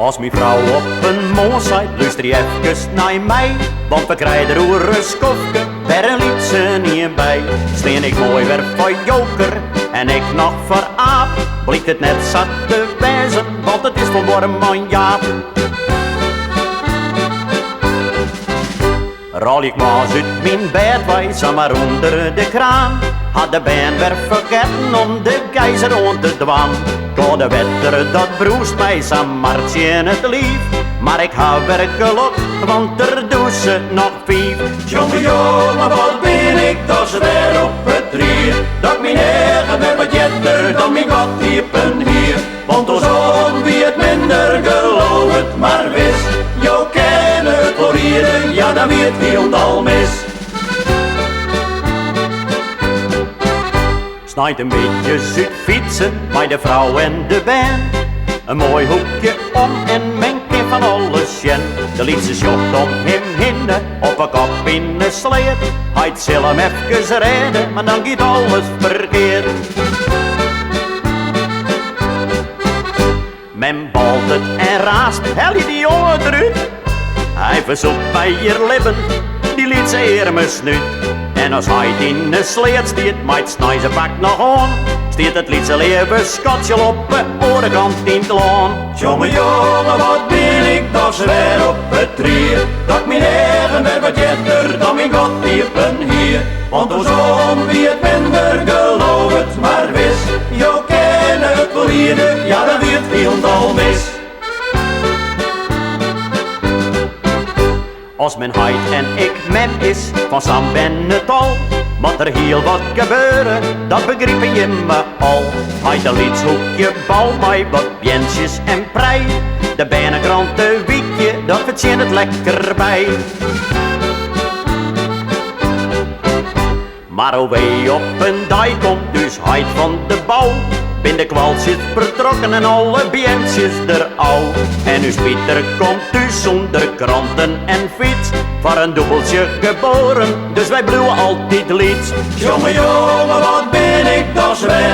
Als mijn vrouw op een moos zei, luister je even naar mij. Want we krijgen roer een skofke, per een liedje niet bij. Steen ik mooi weer voor joker en ik nog voor aap. Blikt het net zat te wijzen, want het is van Worm en Jaap. Rol ik maar uit mijn bed, wijs maar onder de kraan. Had de band weer vergeten om de keizer aan te dwaan. Koude wetter, dat broest mij zo'n martje in het lief. Maar ik hou weer geluk, want er doet ze nog 5. Jongen, jongen, wat ben ik toch weer op het rier. Dat ik mijn eigen weer wat jetter dan mijn goddiepen hier. Want als om wie het minder geloof het maar wist. Jo ken het florieren, ja dan wie het heel mis. Snijdt een beetje zuid fietsen bij de vrouw en de band. Een mooi hoekje om en men kan van alles jen. De liedse jocht om hem heen, op een kop in de sleet. Hij zal hem even redden, maar dan gaat alles verkeerd. Men balt het en raast, hel je die jongen eruit. Hij verzoekt bij je lippen, die liet ze Hermes nu. En als hij in de sleet stiert, maait snij zijn pak nog aan. Stiert het liedse leven schotje op de orenkant in de laan. Jongen, jongen, wat ben ik toch weer op het rier. Dat ik mijn eigen weer wat jetter dan mijn goddiepen hier. Want als om wie het minder geloof het maar wist. Jo ken het florieren, ja dan wie het heel mis. Als men heit en ik men is, van Sam ben het al. Moet er heel wat gebeuren, dat begreep je me al. Heit een lietshoekje, bal mij wat bjensjes en prei. De bijnenkrant, de wiekje, dat verzin het lekker bij. Maar hoe op een dijk komt, dus heit van de bouw. Bin de kwaltjes vertrokken en alle bjensjes er al. En uw Pieter komt dus zonder kranten en fiets. Voor een dubbeltje geboren, dus wij bloeien altijd lied. Jongen, jongen, wat ben ik toch weer